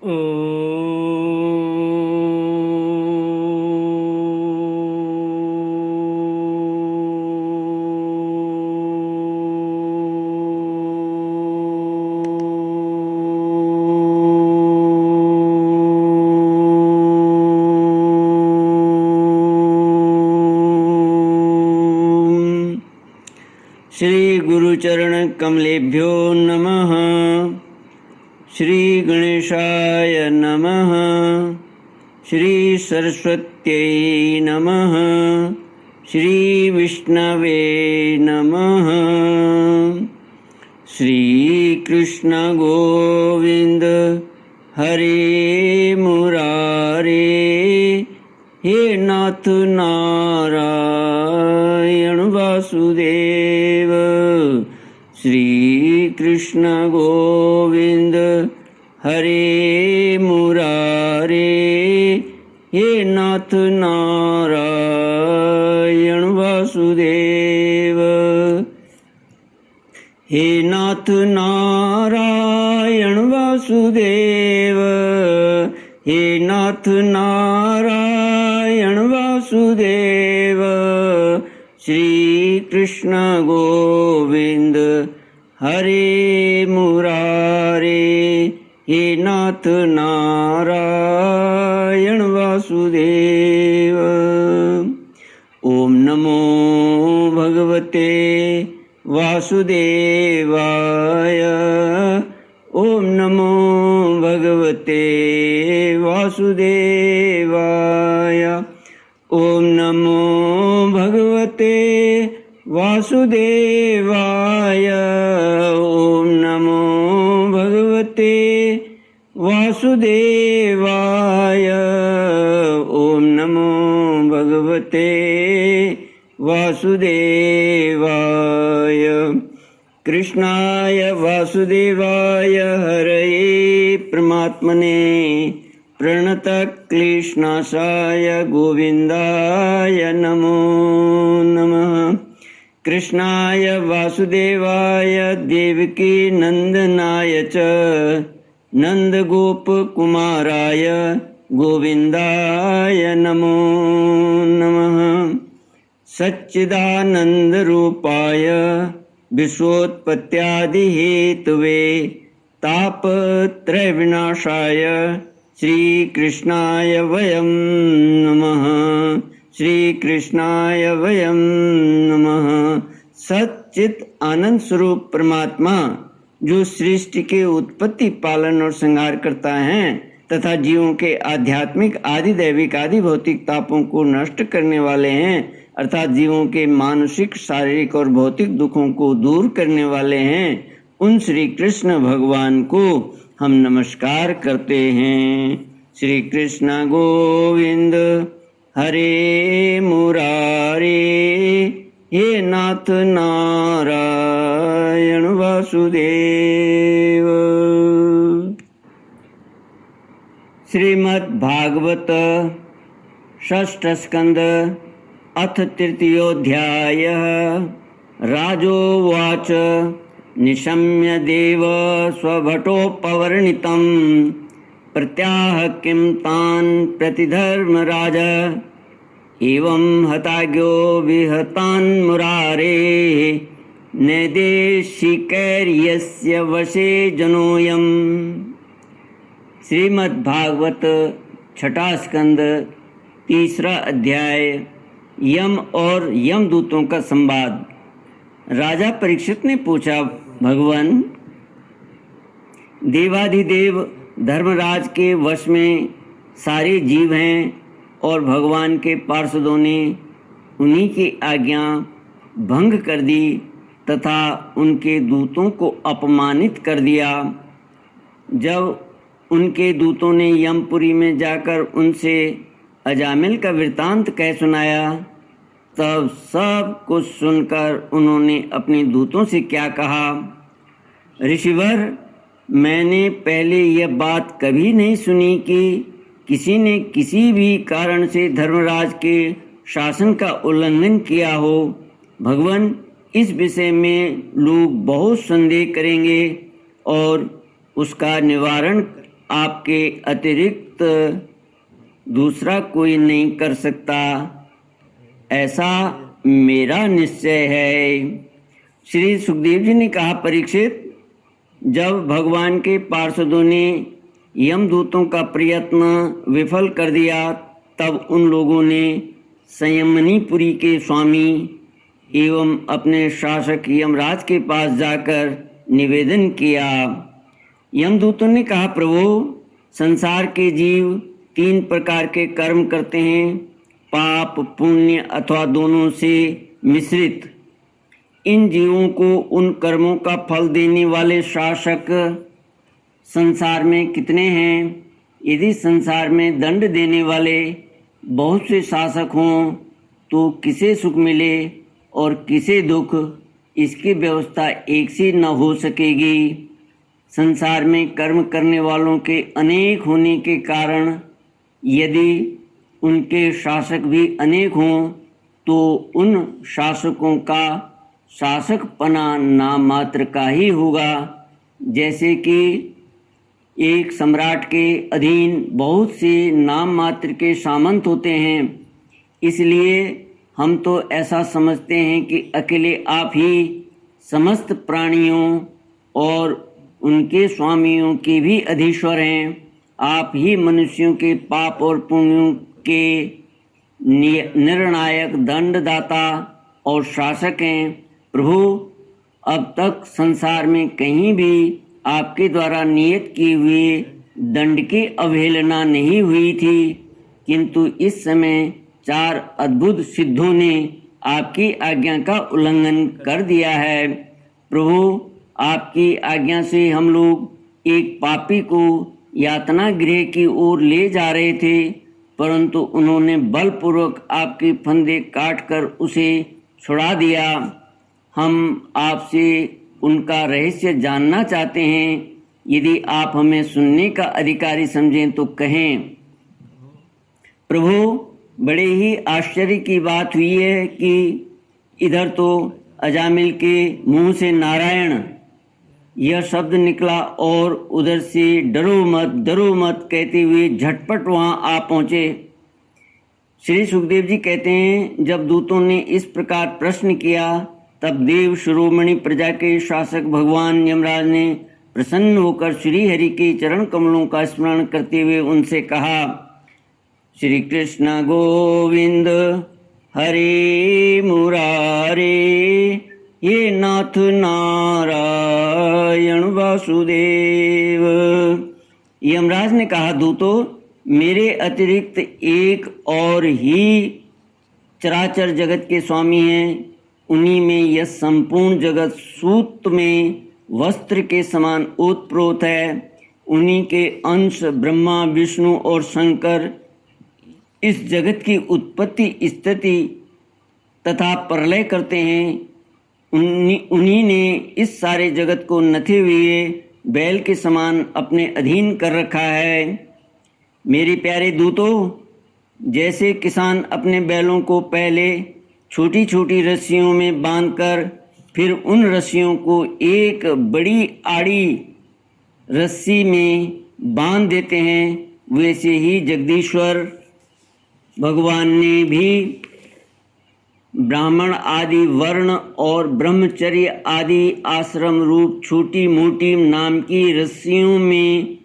श्री गुरुचरण कमलेभ्यो नमः। श्री गणेशाय नमः। श्री सरस्वत्यै नमः। श्री विष्णवे नमः। श्री कृष्ण गोविंद हरे मुरारे, हे नाथ नारायण वासुदेव। श्री कृष्ण गोविंद हरे मुरारे, हे नाथ नारायण वासुदेव। हे नाथ नारायण वासुदेव, हे नाथ नारायण वासुदेव। श्री कृष्ण गोविंद हरे मुरारे, हे नाथ नारायण वासुदेव। ओम नमो भगवते वासुदेवाय। ओम नमो भगवते वासुदेवाय। ओम नमो भगवते वासुदेवाय। ओम नमो भगवते वासुदेवाय। ओम नमो भगवते वासुदेवाय। कृष्णाय वासुदेवाय हरये परमात्मने प्रणतक्लेशनाशाय गोविन्दाय नमो नमः। कृष्णाय वासुदेवाय देवकी नंदनाय च नंदगोपकुमाराय गोविन्दाय नमो नमः। सच्चिदानन्दरूपाय विश्वोत्पत्त्यादिहेतवे तापत्रयविनाशाय श्रीकृष्णाय वयं नमः। श्रीकृष्णाय वयं नमः। सच्चित आनंद स्वरूप परमात्मा जो सृष्टि के उत्पत्ति, पालन और संहार करता है तथा जीवों के आध्यात्मिक, आदि दैविक, आदि भौतिक तापों को नष्ट करने वाले हैं, अर्थात जीवों के मानसिक, शारीरिक और भौतिक दुखों को दूर करने वाले हैं, उन श्री कृष्ण भगवान को हम नमस्कार करते हैं। श्री कृष्ण गोविंद हरे मुरारे, हे नाथ नारायण वासुदेव। श्रीमद् भागवत षष्ठ स्कंद अथ तृतीयोऽध्यायः। राजोवाच निशम्य देव स्वभटोपवर्णितं प्रत्याह किं तान् प्रतिधर्मराज। एवं हताज्ञो विहतान् मुरारेः नैदेशिकैर्यस्य वशे जनोऽयम्। श्रीमद्भागवत छठा स्कंद तीसरा अध्याय। यम और यमदूतों का संवाद। राजा परीक्षित ने पूछा, भगवान, देवाधिदेव धर्मराज के वश में सारे जीव हैं और भगवान के पार्षदों ने उन्हीं की आज्ञा भंग कर दी तथा उनके दूतों को अपमानित कर दिया। जब उनके दूतों ने यमपुरी में जाकर उनसे अजामिल का वृत्तांत कह सुनाया, तब सब कुछ सुनकर उन्होंने अपने दूतों से क्या कहा, ऋषिवर, मैंने पहले यह बात कभी नहीं सुनी कि किसी ने किसी भी कारण से धर्मराज के शासन का उल्लंघन किया हो। भगवान, इस विषय में लोग बहुत संदेह करेंगे और उसका निवारण आपके अतिरिक्त दूसरा कोई नहीं कर सकता, ऐसा मेरा निश्चय है। श्री सुखदेव जी ने कहा, परीक्षित, जब भगवान के पार्षदों ने यमदूतों का प्रयत्न विफल कर दिया, तब उन लोगों ने संयमनीपुरी के स्वामी एवं अपने शासक यमराज के पास जाकर निवेदन किया। यमदूतों ने कहा, प्रभु, संसार के जीव 3 प्रकार के कर्म करते हैं, पाप, पुण्य अथवा दोनों से मिश्रित। इन जीवों को उन कर्मों का फल देने वाले शासक संसार में कितने हैं? यदि संसार में दंड देने वाले बहुत से शासक हों तो किसे सुख मिले और किसे दुख, इसकी व्यवस्था एक सी न हो सकेगी। संसार में कर्म करने वालों के अनेक होने के कारण यदि उनके शासक भी अनेक हों तो उन शासकों का शासकपना नाम मात्र का ही होगा। जैसे कि एक सम्राट के अधीन बहुत से नाम मात्र के सामंत होते हैं, इसलिए हम तो ऐसा समझते हैं कि अकेले आप ही समस्त प्राणियों और उनके स्वामियों के भी अधीश्वर हैं। आप ही मनुष्यों के पाप और पुण्यों के निर्णायक दंडदाता और शासक हैं। प्रभु, अब तक संसार में कहीं भी आपके द्वारा नियत किए हुए दंड की अवहेलना नहीं हुई थी, किंतु इस समय 4 अद्भुत सिद्धों ने आपकी आज्ञा का उल्लंघन कर दिया है। प्रभु, आपकी आज्ञा से हम लोग एक पापी को यातना गृह की ओर ले जा रहे थे, परंतु उन्होंने बलपूर्वक आपके फंदे काटकर उसे छुड़ा दिया। हम आपसे उनका रहस्य जानना चाहते हैं। यदि आप हमें सुनने का अधिकारी समझें तो कहें। प्रभु, बड़े ही आश्चर्य की बात हुई है कि इधर तो अजामिल के मुंह से नारायण यह शब्द निकला और उधर से डरो मत कहते हुए झटपट वहाँ आ पहुँचे। श्री सुखदेव जी कहते हैं, जब दूतों ने इस प्रकार प्रश्न किया तब देव शिरोमणि प्रजा के शासक भगवान यमराज ने प्रसन्न होकर श्री हरि के चरण कमलों का स्मरण करते हुए उनसे कहा, श्री कृष्ण गोविंद हरे मुरारे, ये नाथ नारायण वासुदेव। यमराज ने कहा, दूतों, मेरे अतिरिक्त एक और ही चराचर जगत के स्वामी हैं। उन्हीं में यह संपूर्ण जगत सूत में वस्त्र के समान ओतप्रोत है। उन्हीं के अंश ब्रह्मा, विष्णु और शंकर इस जगत की उत्पत्ति, स्थिति तथा प्रलय करते हैं। उन्हीं ने इस सारे जगत को नथे हुए बैल के समान अपने अधीन कर रखा है। मेरे प्यारे दूतों, जैसे किसान अपने बैलों को पहले छोटी छोटी रस्सियों में बांधकर फिर उन रस्सियों को एक बड़ी आड़ी रस्सी में बांध देते हैं, वैसे ही जगदीश्वर भगवान ने भी ब्राह्मण आदि वर्ण और ब्रह्मचर्य आदि आश्रम रूप छोटी मोटी नाम की रस्सियों में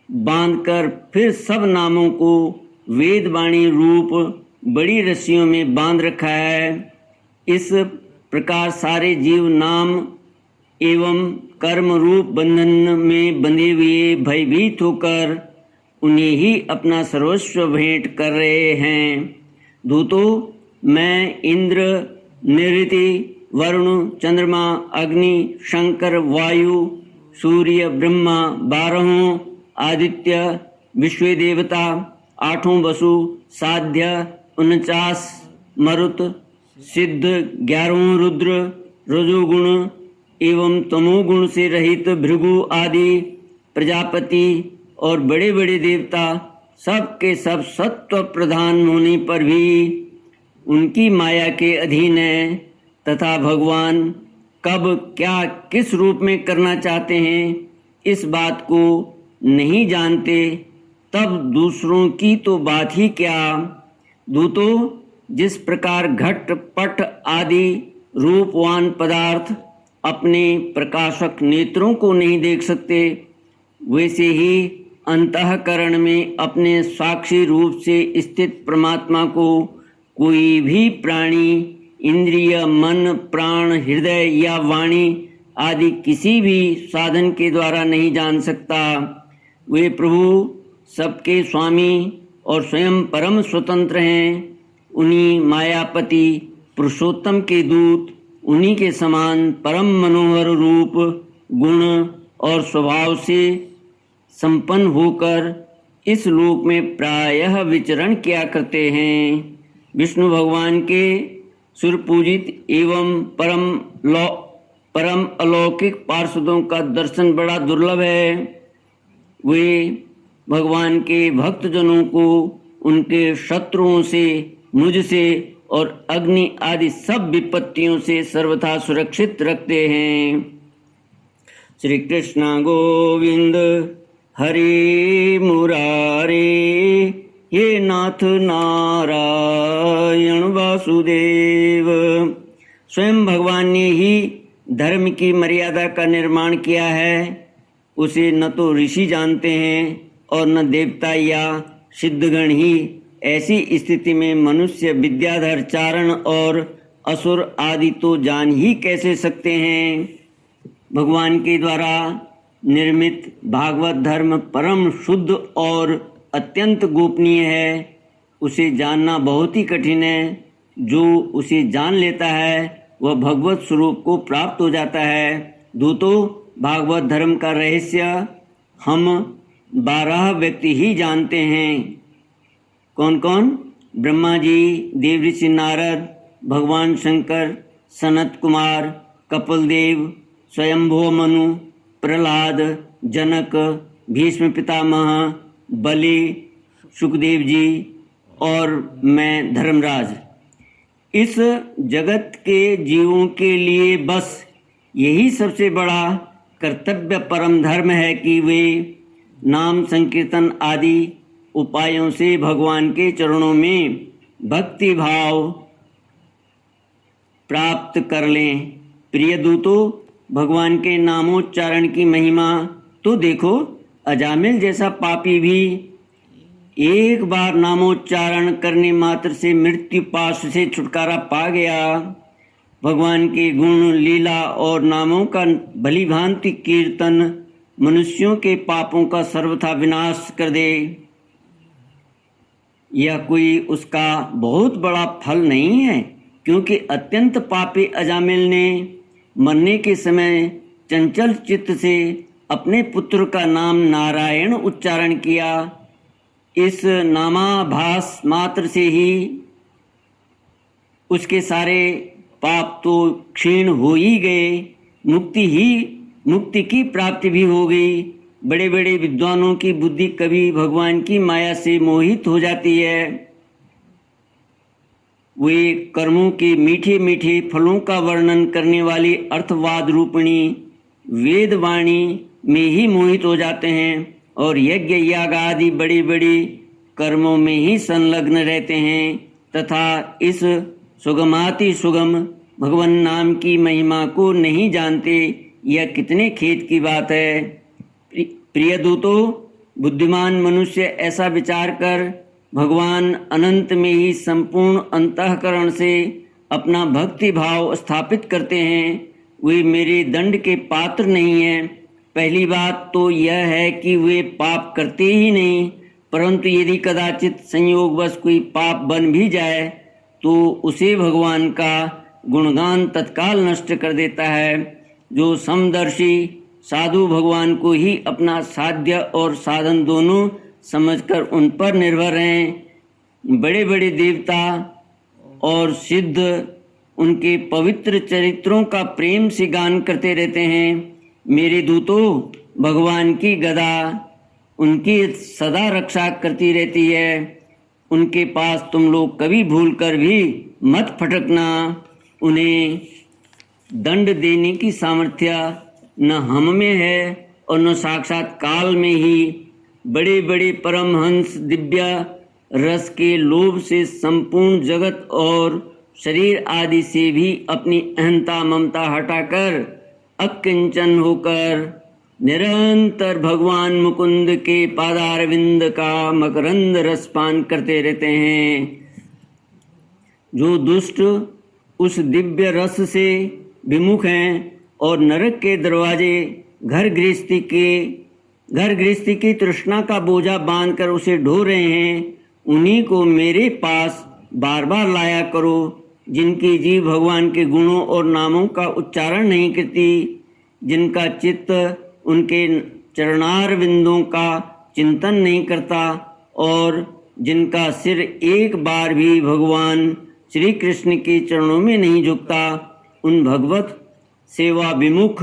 बांधकर फिर सब नामों को वेदवाणी रूप बड़ी रस्सियों में बांध रखा है। इस प्रकार सारे जीव नाम एवं कर्म रूप बंधन में बंधे हुए भयभीत होकर उन्हें ही अपना सर्वस्व भेंट कर रहे हैं। दूतों, मैं इंद्र, निऋति, वरुण, चंद्रमा, अग्नि, शंकर, वायु, सूर्य, ब्रह्मा, 12 आदित्य, विश्व देवता, 8 वसु, साध्य, 49 मरुत, सिद्ध, 11 रुद्र, रजोगुण एवं तमोगुण से रहित भृगु आदि प्रजापति और बड़े बड़े देवता सब के सब सत्व प्रधान होने पर भी उनकी माया के अधीन है तथा भगवान कब क्या किस रूप में करना चाहते हैं, इस बात को नहीं जानते तब दूसरों की तो बात ही क्या। दूतों, जिस प्रकार घट पट आदि रूपवान पदार्थ अपने प्रकाशक नेत्रों को नहीं देख सकते, वैसे ही अंतःकरण में अपने साक्षी रूप से स्थित परमात्मा को कोई भी प्राणी इंद्रिय, मन, प्राण, हृदय या वाणी आदि किसी भी साधन के द्वारा नहीं जान सकता। वे प्रभु सबके स्वामी और स्वयं परम स्वतंत्र हैं। उन्हीं मायापति पुरुषोत्तम के दूत उन्हीं के समान परम मनोहर रूप, गुण और स्वभाव से संपन्न होकर इस लोक में प्रायः विचरण किया करते हैं। विष्णु भगवान के सुरपूजित एवं परम अलौकिक पार्षदों का दर्शन बड़ा दुर्लभ है। वे भगवान के भक्तजनों को उनके शत्रुओं से, मुझसे और अग्नि आदि सब विपत्तियों से सर्वथा सुरक्षित रखते हैं। श्री कृष्ण गोविंद हरे मुरारे, हे नाथ नारायण वासुदेव। स्वयं भगवान ने ही धर्म की मर्यादा का निर्माण किया है। उसे न तो ऋषि जानते हैं और न देवता या सिद्धगण ही। ऐसी स्थिति में मनुष्य, विद्याधर, चारण और असुर आदि तो जान ही कैसे सकते हैं। भगवान के द्वारा निर्मित भागवत धर्म परम शुद्ध और अत्यंत गोपनीय है। उसे जानना बहुत ही कठिन है। जो उसे जान लेता है वह भगवत स्वरूप को प्राप्त हो जाता है। दूतों, भागवत धर्म का रहस्य हम 12 व्यक्ति ही जानते हैं। कौन कौन? ब्रह्मा जी, देवऋषि नारद, भगवान शंकर, सनत कुमार, कपिलदेव, स्वयंभुव मनु, प्रहलाद, जनक, भीष्म पितामह, बलि, सुखदेव जी और मैं धर्मराज। इस जगत के जीवों के लिए बस यही सबसे बड़ा कर्तव्य परम धर्म है कि वे नाम संकीर्तन आदि उपायों से भगवान के चरणों में भक्ति भाव प्राप्त कर लें। प्रिय दूतों, भगवान के नामोच्चारण की महिमा तो देखो। अजामिल जैसा पापी भी एक बार नामोच्चारण करने मात्र से मृत्यु पाश से छुटकारा पा गया। भगवान के गुण, लीला और नामों का भली भांति कीर्तन मनुष्यों के पापों का सर्वथा विनाश कर दे। यह कोई उसका बहुत बड़ा फल नहीं है, क्योंकि अत्यंत पापी अजामिल ने मरने के समय चंचल चित्त से अपने पुत्र का नाम नारायण उच्चारण किया। इस नामाभास मात्र से ही उसके सारे पाप तो क्षीण हो ही गए, मुक्ति की प्राप्ति भी हो गई। बड़े बड़े विद्वानों की बुद्धि कभी भगवान की माया से मोहित हो जाती है। वे कर्मों के मीठे मीठे फलों का वर्णन करने वाली अर्थवाद रूपिणी वेदवाणी में ही मोहित हो जाते हैं और यज्ञ याग आदि बड़ी बड़ी कर्मों में ही संलग्न रहते हैं तथा इस सुगमाति सुगम भगवान नाम की महिमा को नहीं जानते। यह कितने खेद की बात है। प्रिय दूतों, बुद्धिमान मनुष्य ऐसा विचार कर भगवान अनंत में ही संपूर्ण अंतःकरण से अपना भक्ति भाव स्थापित करते हैं। वे मेरे दंड के पात्र नहीं हैं। पहली बात तो यह है कि वे पाप करते ही नहीं, परंतु यदि कदाचित संयोगवश कोई पाप बन भी जाए तो उसे भगवान का गुणगान तत्काल नष्ट कर देता है। जो समदर्शी साधु भगवान को ही अपना साध्य और साधन दोनों समझकर उन पर निर्भर हैं। बड़े बड़े देवता और सिद्ध उनके पवित्र चरित्रों का प्रेम से गान करते रहते हैं। मेरे दूतों, भगवान की गदा उनकी सदा रक्षा करती रहती है। उनके पास तुम लोग कभी भूल कर भी मत फटकना। उन्हें दंड देने की सामर्थ्य न हम में है और न साक्षात काल में ही। बड़े बड़े परमहंस दिव्य रस के लोभ से संपूर्ण जगत और शरीर आदि से भी अपनी अहंता ममता हटाकर अकिंचन होकर निरंतर भगवान मुकुंद के पादारविंद का मकरंद रस पान करते रहते हैं। जो दुष्ट उस दिव्य रस से विमुख हैं और नरक के दरवाजे घर गृहस्थी की तृष्णा का बोझा बांधकर उसे ढो रहे हैं, उन्हीं को मेरे पास बार बार लाया करो। जिनकी जीव भगवान के गुणों और नामों का उच्चारण नहीं करती, जिनका चित्त उनके चरणारविंदों का चिंतन नहीं करता और जिनका सिर एक बार भी भगवान श्री कृष्ण के चरणों में नहीं झुकता, उन भगवत सेवा विमुख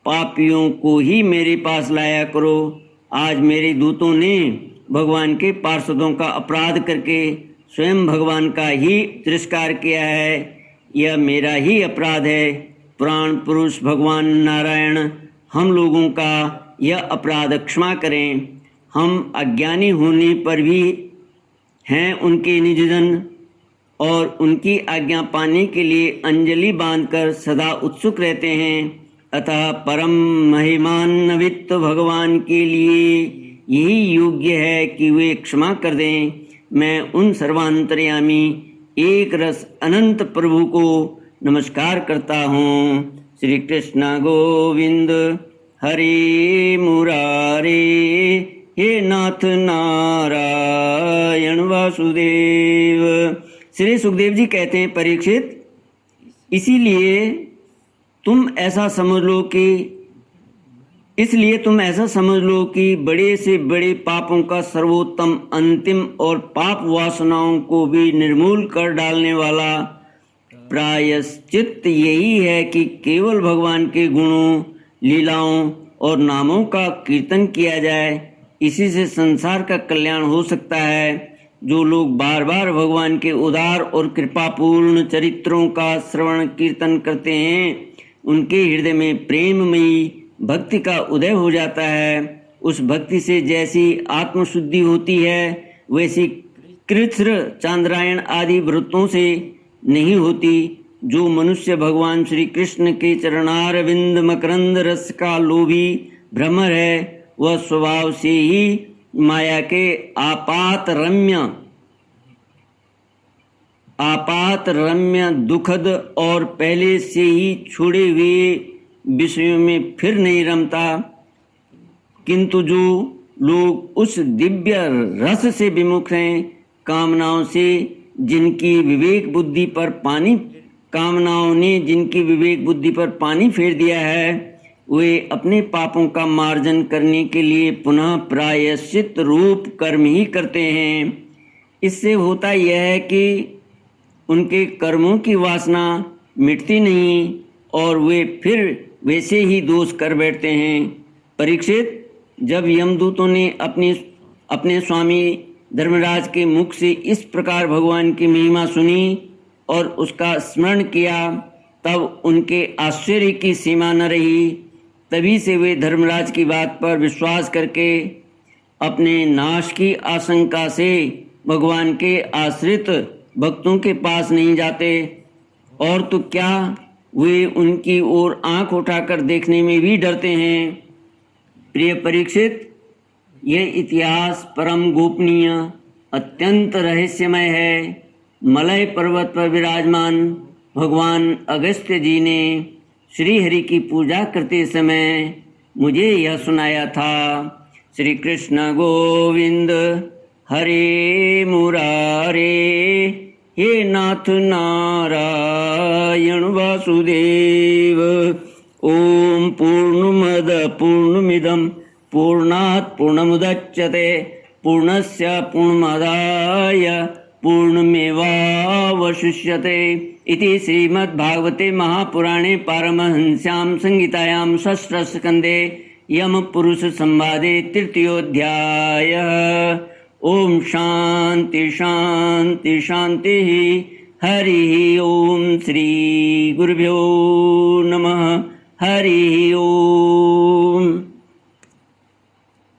पापियों को ही मेरे पास लाया करो। आज मेरे दूतों ने भगवान के पार्षदों का अपराध करके स्वयं भगवान का ही तिरस्कार किया है। यह मेरा ही अपराध है। पुराण पुरुष भगवान नारायण हम लोगों का यह अपराध क्षमा करें। हम अज्ञानी होने पर भी हैं उनके निजजन और उनकी आज्ञा पाने के लिए अंजलि बांधकर सदा उत्सुक रहते हैं। अतः परम महिमान्वित भगवान के लिए यही योग्य है कि वे क्षमा कर दें। मैं उन सर्वांतर्यामी एक रस अनंत प्रभु को नमस्कार करता हूँ। श्री कृष्ण गोविंद हरे मुरारे, हे नाथ नारायण वासुदेव। श्री सुखदेव जी कहते हैं, परीक्षित, इसलिए तुम ऐसा समझ लो कि बड़े से बड़े पापों का सर्वोत्तम अंतिम और पाप वासनाओं को भी निर्मूल कर डालने वाला प्रायश्चित यही है कि केवल भगवान के गुणों, लीलाओं और नामों का कीर्तन किया जाए। इसी से संसार का कल्याण हो सकता है। जो लोग बार बार भगवान के उदार और कृपापूर्ण चरित्रों का श्रवण कीर्तन करते हैं, उनके हृदय में प्रेममयी भक्ति का उदय हो जाता है। उस भक्ति से जैसी आत्मशुद्धि होती है, वैसी कृच्छ्र चांद्रायण आदि व्रतों से नहीं होती। जो मनुष्य भगवान श्री कृष्ण के चरणारविंद मकरंद रस का लोभी भ्रमर है, वह स्वभाव से ही माया के आपात रम्य दुखद और पहले से ही छोड़े हुए विषयों में फिर नहीं रमता। किंतु जो लोग उस दिव्य रस से विमुख हैं, कामनाओं ने जिनकी विवेक बुद्धि पर पानी फेर दिया है, वे अपने पापों का मार्जन करने के लिए पुनः प्रायश्चित रूप कर्म ही करते हैं। इससे होता यह है कि उनके कर्मों की वासना मिटती नहीं और वे फिर वैसे ही दोष कर बैठते हैं। परीक्षित, जब यमदूतों ने अपने स्वामी धर्मराज के मुख से इस प्रकार भगवान की महिमा सुनी और उसका स्मरण किया, तब उनके आश्चर्य की सीमा न रही। तभी से वे धर्मराज की बात पर विश्वास करके अपने नाश की आशंका से भगवान के आश्रित भक्तों के पास नहीं जाते, और तो क्या वे उनकी ओर आंख उठाकर देखने में भी डरते हैं। प्रिय परीक्षित, यह इतिहास परम गोपनीय अत्यंत रहस्यमय है। मलय पर्वत पर विराजमान भगवान अगस्त्य जी ने श्री हरि की पूजा करते समय मुझे यह सुनाया था। श्री कृष्ण गोविंद हरे मुरारे, हे नाथ नारायण वासुदेव। ओम पूर्णमद पूर्णमिदं पूर्णात् पूर्णमुदच्यते पूर्णस्य पूर्णमादाय पूर्णमेवावशिष्यते इति श्रीमद्भागवते महापुराणे पारमहंस्यां संहितायां षष्ठस्कन्धे यमपुरुष संवादे तृतीयोऽध्यायः। ओम शांति शांति शांति। हरि ओम। श्री गुरुभ्यो नमः। हरि ओम।